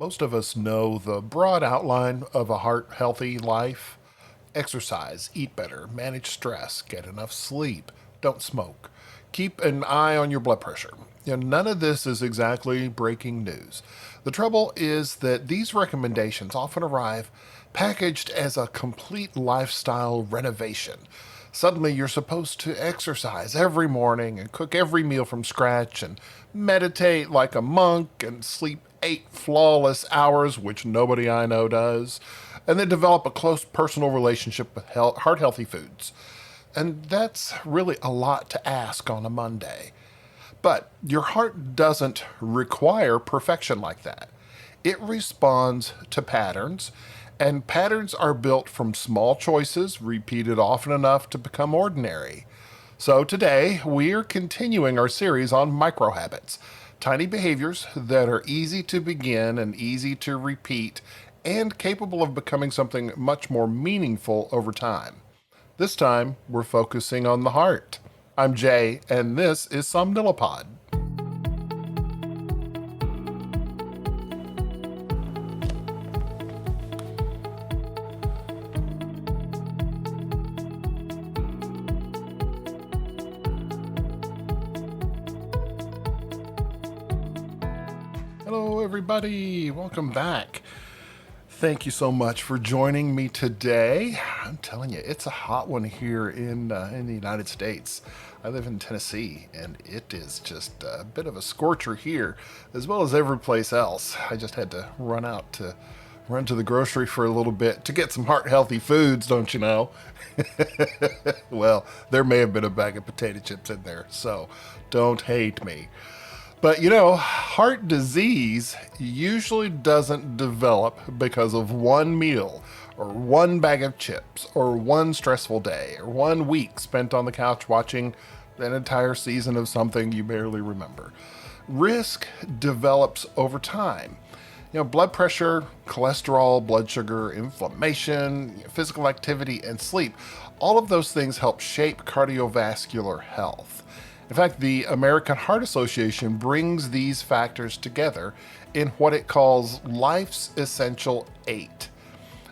Most of us know the broad outline of a heart healthy life: exercise, eat better, manage stress, get enough sleep, don't smoke, keep an eye on your blood pressure. None of this is exactly breaking news. The trouble is that these recommendations often arrive packaged as a complete lifestyle renovation. Suddenly, you're supposed to exercise every morning and cook every meal from scratch and meditate like a monk and sleep 8 flawless hours, which nobody I know does, and then develop a close personal relationship with heart healthy foods. And that's really a lot to ask on a Monday. But your heart doesn't require perfection like that. It responds to patterns, and patterns are built from small choices repeated often enough to become ordinary. So today, we're continuing our series on micro habits, tiny behaviors that are easy to begin and easy to repeat, and capable of becoming something much more meaningful over time. This time, we're focusing on the heart. I'm Jay, and this is Somnilopod. Hello, everybody. Welcome back. Thank you so much for joining me today. I'm telling you, it's a hot one here in the United States. I live in Tennessee, and it is just a bit of a scorcher here, as well as every place else. I just had to run to the grocery for a little bit to get some heart healthy foods, don't you know? Well, there may have been a bag of potato chips in there, so don't hate me. But heart disease usually doesn't develop because of one meal, or one bag of chips, or one stressful day, or one week spent on the couch watching an entire season of something you barely remember. Risk develops over time. Blood pressure, cholesterol, blood sugar, inflammation, physical activity, and sleep, all of those things help shape cardiovascular health. In fact, the American Heart Association brings these factors together in what it calls Life's Essential 8.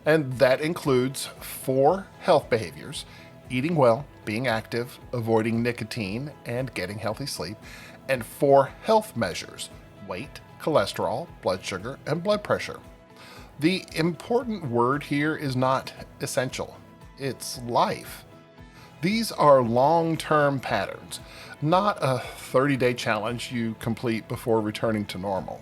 And that includes 4 health behaviors: eating well, being active, avoiding nicotine, and getting healthy sleep, and 4 health measures: weight, cholesterol, blood sugar, and blood pressure. The important word here is not essential, it's life. These are long-term patterns, not a 30-day challenge you complete before returning to normal.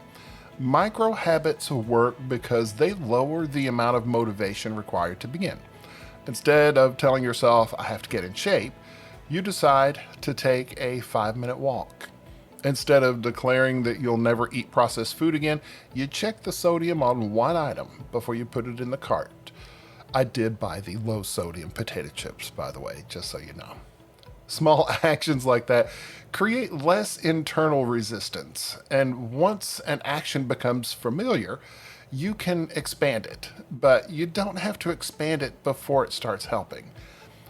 Micro habits work because they lower the amount of motivation required to begin. Instead of telling yourself, I have to get in shape, you decide to take a 5-minute walk. Instead of declaring that you'll never eat processed food again, you check the sodium on one item before you put it in the cart. I did buy the low sodium potato chips, by the way, just so you know. Small actions like that create less internal resistance, and once an action becomes familiar, you can expand it, but you don't have to expand it before it starts helping.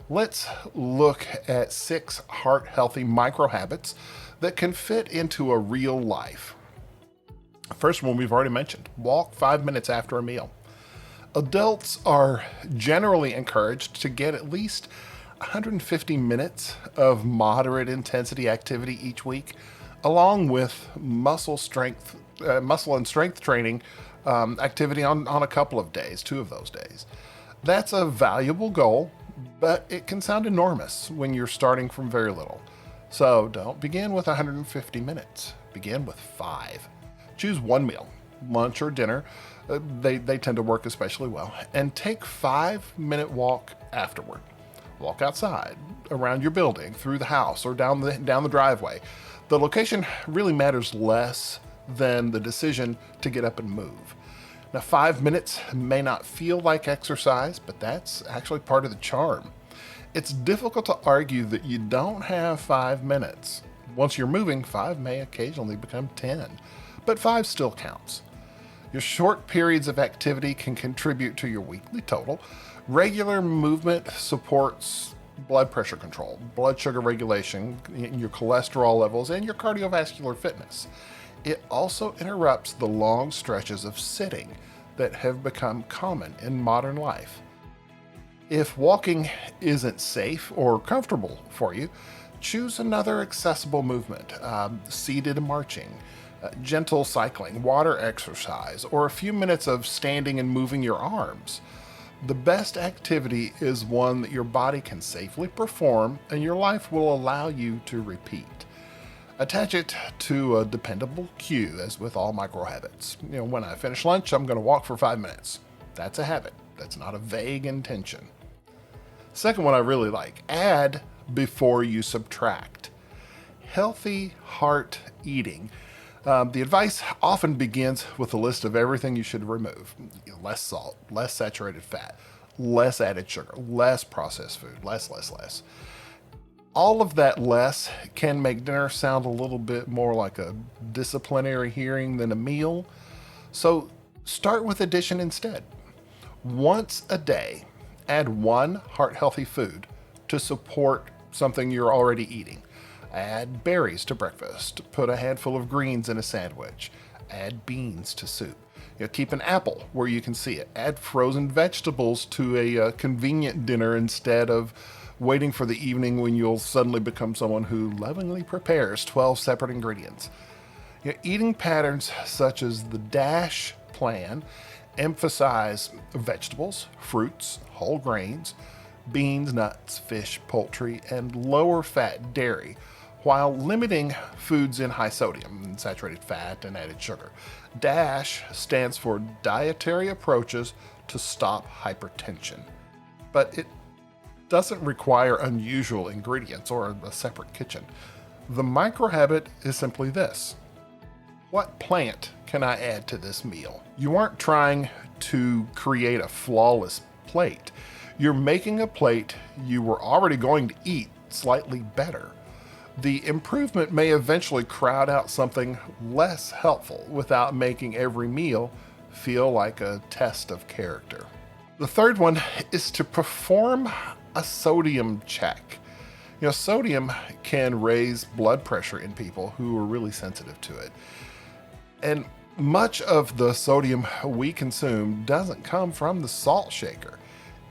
Let's look at 6 heart healthy micro habits that can fit into a real life. First one we've already mentioned: walk 5 minutes after a meal. Adults are generally encouraged to get at least 150 minutes of moderate intensity activity each week, along with muscle and strength training activity on a couple of days, 2 of those days. That's a valuable goal, but it can sound enormous when you're starting from very little. So don't begin with 150 minutes. Begin with 5. Choose one meal, lunch or dinner. They tend to work especially well. And take 5-minute walk afterward. Walk outside, around your building, through the house, or down the driveway. The location really matters less than the decision to get up and move. Now, 5 minutes may not feel like exercise, but that's actually part of the charm. It's difficult to argue that you don't have 5 minutes. Once you're moving, 5 may occasionally become 10, but 5 still counts. Your short periods of activity can contribute to your weekly total. Regular movement supports blood pressure control, blood sugar regulation, your cholesterol levels, and your cardiovascular fitness. It also interrupts the long stretches of sitting that have become common in modern life. If walking isn't safe or comfortable for you, choose another accessible movement, seated marching, gentle cycling, water exercise, or a few minutes of standing and moving your arms. The best activity is one that your body can safely perform and your life will allow you to repeat. Attach it to a dependable cue, as with all micro habits. When I finish lunch, I'm going to walk for 5 minutes. That's a habit. That's not a vague intention. Second one I really like, add before you subtract. Healthy heart eating. The advice often begins with a list of everything you should remove. Less salt, less saturated fat, less added sugar, less processed food, less. All of that less can make dinner sound a little bit more like a disciplinary hearing than a meal. So start with addition instead. Once a day, add one heart-healthy food to support something you're already eating. Add berries to breakfast. Put a handful of greens in a sandwich. Add beans to soup. Keep an apple where you can see it. Add frozen vegetables to a convenient dinner instead of waiting for the evening when you'll suddenly become someone who lovingly prepares 12 separate ingredients. Eating patterns such as the DASH plan emphasize vegetables, fruits, whole grains, beans, nuts, fish, poultry, and lower fat dairy, while limiting foods in high sodium and saturated fat and added sugar. DASH stands for Dietary Approaches to Stop Hypertension. But it doesn't require unusual ingredients or a separate kitchen. The micro habit is simply this: what plant can I add to this meal? You aren't trying to create a flawless plate. You're making a plate you were already going to eat slightly better. The improvement may eventually crowd out something less helpful without making every meal feel like a test of character. The third one is to perform a sodium check. Sodium can raise blood pressure in people who are really sensitive to it. And much of the sodium we consume doesn't come from the salt shaker.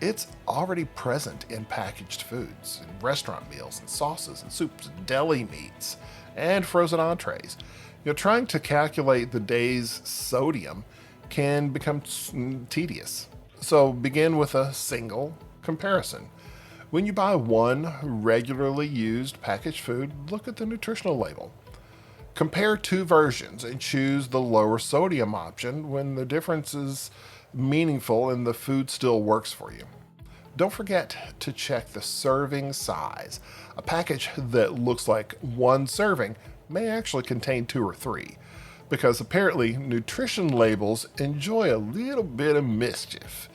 It's already present in packaged foods, in restaurant meals, and sauces, and soups, and deli meats, and frozen entrees. Trying to calculate the day's sodium can become tedious. So begin with a single comparison. When you buy one regularly used packaged food, look at the nutritional label. Compare two versions and choose the lower sodium option when the difference is meaningful and the food still works for you. Don't forget to check the serving size. A package that looks like one serving may actually contain 2 or 3, because apparently nutrition labels enjoy a little bit of mischief.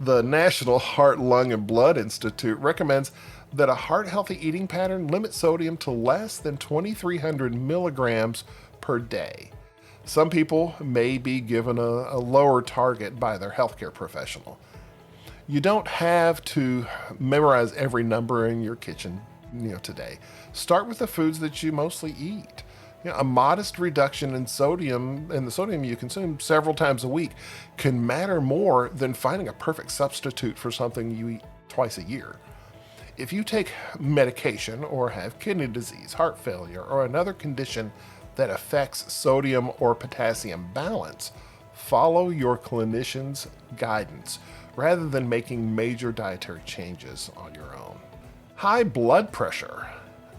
The National Heart, Lung, and Blood Institute recommends that a heart-healthy eating pattern limits sodium to less than 2,300 milligrams per day. Some people may be given a lower target by their healthcare professional. You don't have to memorize every number in your kitchen, today. Start with the foods that you mostly eat. A modest reduction in sodium, and the sodium you consume several times a week, can matter more than finding a perfect substitute for something you eat twice a year. If you take medication or have kidney disease, heart failure, or another condition that affects sodium or potassium balance, follow your clinician's guidance rather than making major dietary changes on your own. High blood pressure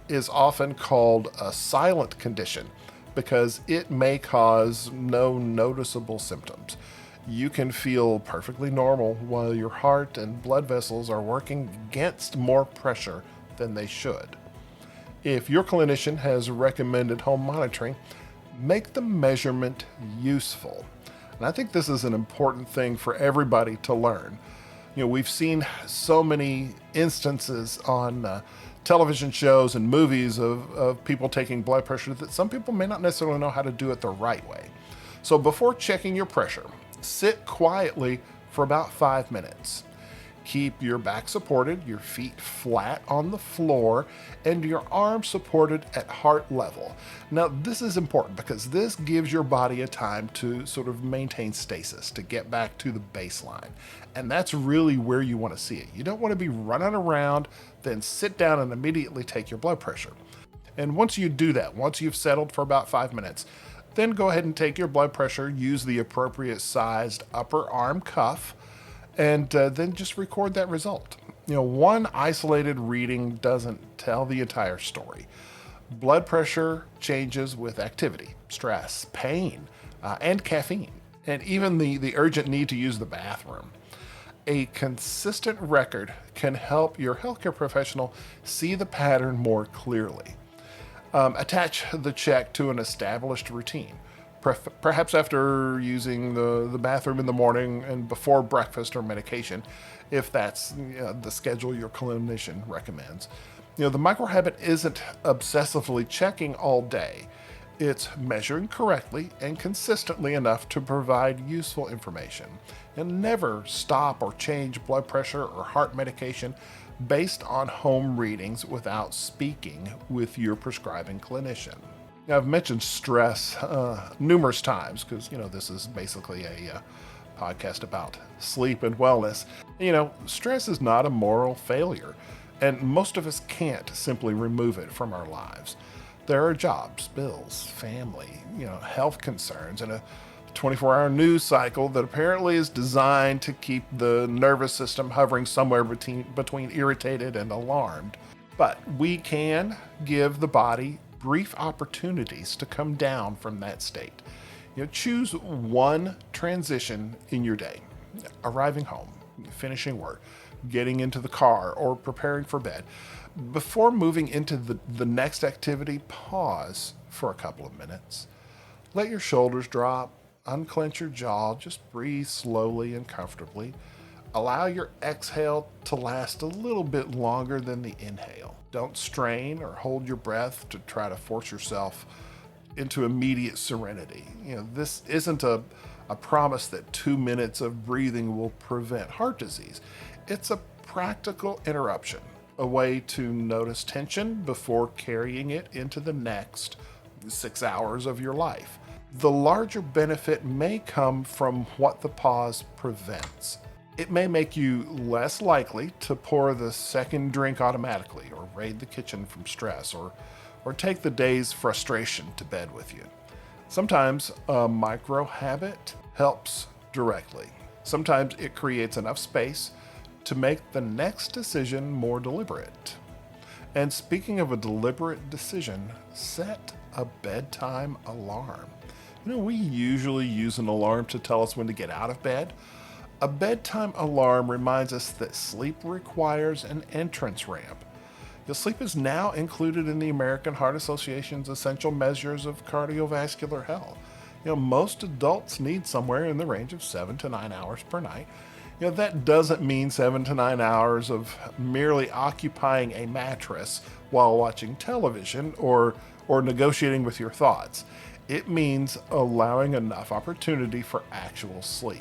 is often called a silent condition because it may cause no noticeable symptoms. You can feel perfectly normal while your heart and blood vessels are working against more pressure than they should. If your clinician has recommended home monitoring, make the measurement useful. And I think this is an important thing for everybody to learn. We've seen so many instances on television shows and movies of people taking blood pressure that some people may not necessarily know how to do it the right way. So before checking your pressure, sit quietly for about 5 minutes. Keep your back supported, your feet flat on the floor, and your arms supported at heart level. Now, this is important because this gives your body a time to sort of maintain stasis, to get back to the baseline. And that's really where you want to see it. You don't want to be running around, then sit down and immediately take your blood pressure. And once you do that, once you've settled for about 5 minutes, then go ahead and take your blood pressure, use the appropriate sized upper arm cuff, and then just record that result. One isolated reading doesn't tell the entire story. Blood pressure changes with activity, stress, pain, and caffeine, and even the urgent need to use the bathroom. A consistent record can help your healthcare professional see the pattern more clearly. Attach the check to an established routine. Perhaps after using the bathroom in the morning and before breakfast or medication, if that's the schedule your clinician recommends. The microhabit isn't obsessively checking all day. It's measuring correctly and consistently enough to provide useful information. And never stop or change blood pressure or heart medication based on home readings without speaking with your prescribing clinician. Now, I've mentioned stress numerous times because, this is basically a podcast about sleep and wellness. Stress is not a moral failure, and most of us can't simply remove it from our lives. There are jobs, bills, family, health concerns, and a 24-hour news cycle that apparently is designed to keep the nervous system hovering somewhere between irritated and alarmed. But we can give the body brief opportunities to come down from that state. Choose one transition in your day: arriving home, finishing work, getting into the car, or preparing for bed. Before moving into the next activity, pause for a couple of minutes. Let your shoulders drop, unclench your jaw, just breathe slowly and comfortably. Allow your exhale to last a little bit longer than the inhale. Don't strain or hold your breath to try to force yourself into immediate serenity. This isn't a promise that 2 minutes of breathing will prevent heart disease. It's a practical interruption, a way to notice tension before carrying it into the next 6 hours of your life. The larger benefit may come from what the pause prevents. It may make you less likely to pour the second drink automatically, or raid the kitchen from stress, or take the day's frustration to bed with you. Sometimes a micro habit helps directly. Sometimes it creates enough space to make the next decision more deliberate. And speaking of a deliberate decision, set a bedtime alarm. We usually use an alarm to tell us when to get out of bed. A bedtime alarm reminds us that sleep requires an entrance ramp. Sleep is now included in the American Heart Association's essential measures of cardiovascular health. Most adults need somewhere in the range of 7 to 9 hours per night. That doesn't mean 7 to 9 hours of merely occupying a mattress while watching television or negotiating with your thoughts. It means allowing enough opportunity for actual sleep.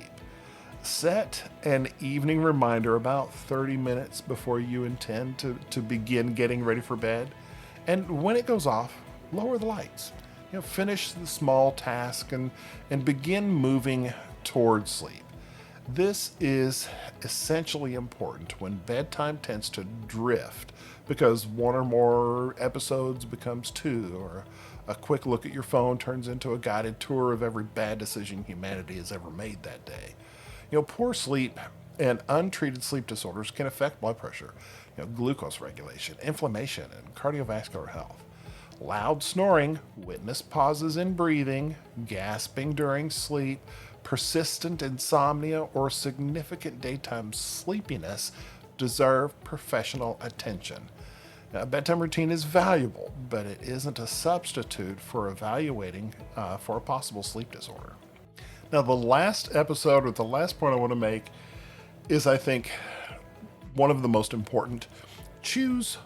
Set an evening reminder about 30 minutes before you intend to begin getting ready for bed. And when it goes off, lower the lights. Finish the small task and begin moving towards sleep. This is essentially important when bedtime tends to drift because one or more episodes becomes two, or a quick look at your phone turns into a guided tour of every bad decision humanity has ever made that day. Poor sleep and untreated sleep disorders can affect blood pressure, glucose regulation, inflammation, and cardiovascular health. Loud snoring, witness pauses in breathing, gasping during sleep, persistent insomnia, or significant daytime sleepiness deserve professional attention. Now, a bedtime routine is valuable, but it isn't a substitute for evaluating for a possible sleep disorder. Now, the last episode, or the last point I want to make, is, I think, one of the most important. Choose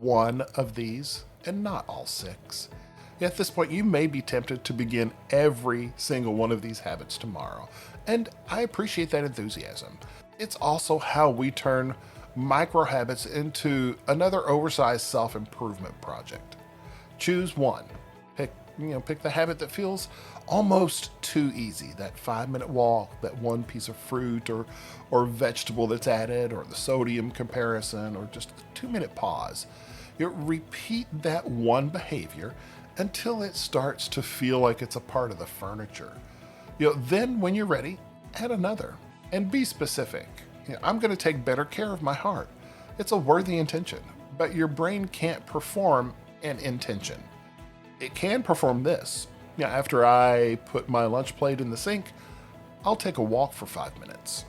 one of these and not all 6. At this point, you may be tempted to begin every single one of these habits tomorrow, and I appreciate that enthusiasm. It's also how we turn micro habits into another oversized self-improvement project. Choose one. Pick the habit that feels almost too easy. That 5-minute walk, that one piece of fruit or vegetable that's added, or the sodium comparison, or just a 2-minute pause. You repeat that one behavior until it starts to feel like it's a part of the furniture. Then when you're ready, add another and be specific. I'm going to take better care of my heart. It's a worthy intention, but your brain can't perform an intention. It can perform this. After I put my lunch plate in the sink, I'll take a walk for 5 minutes.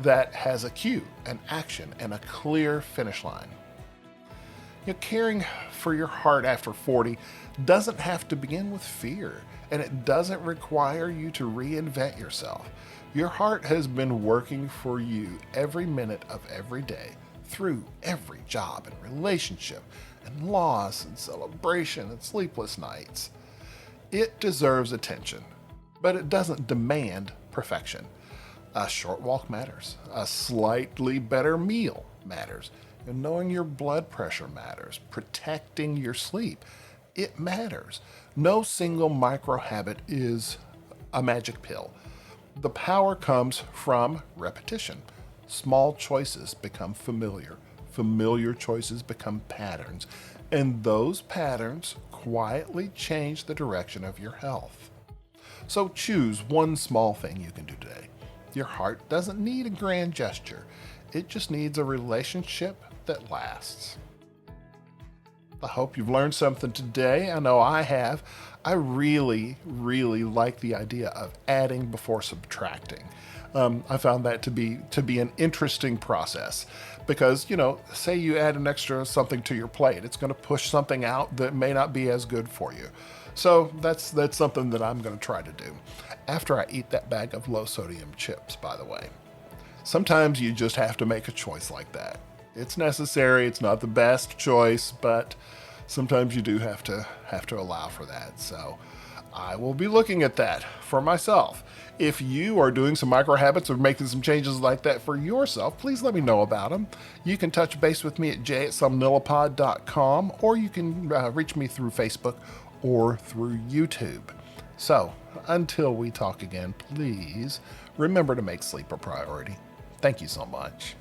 That has a cue, an action, and a clear finish line. Caring for your heart after 40 doesn't have to begin with fear, and it doesn't require you to reinvent yourself. Your heart has been working for you every minute of every day, through every job and relationship, and loss and celebration and sleepless nights. It deserves attention, but it doesn't demand perfection. A short walk matters. A slightly better meal matters. And knowing your blood pressure matters. Protecting your sleep, it matters. No single micro habit is a magic pill. The power comes from repetition. Small choices become familiar. Familiar choices become patterns. And those patterns quietly change the direction of your health. So choose one small thing you can do today. Your heart doesn't need a grand gesture. It just needs a relationship that lasts. I hope you've learned something today. I know I have. I really, really like the idea of adding before subtracting. I found that to be an interesting process because, say you add an extra something to your plate, it's going to push something out that may not be as good for you. So that's something that I'm going to try to do after I eat that bag of low sodium chips, by the way. Sometimes you just have to make a choice like that. It's necessary. It's not the best choice, but sometimes you do have to allow for that. So I will be looking at that for myself. If you are doing some micro habits or making some changes like that for yourself, please let me know about them. You can touch base with me at j@somnilopod.com, or you can reach me through Facebook or through YouTube. So until we talk again, please remember to make sleep a priority. Thank you so much.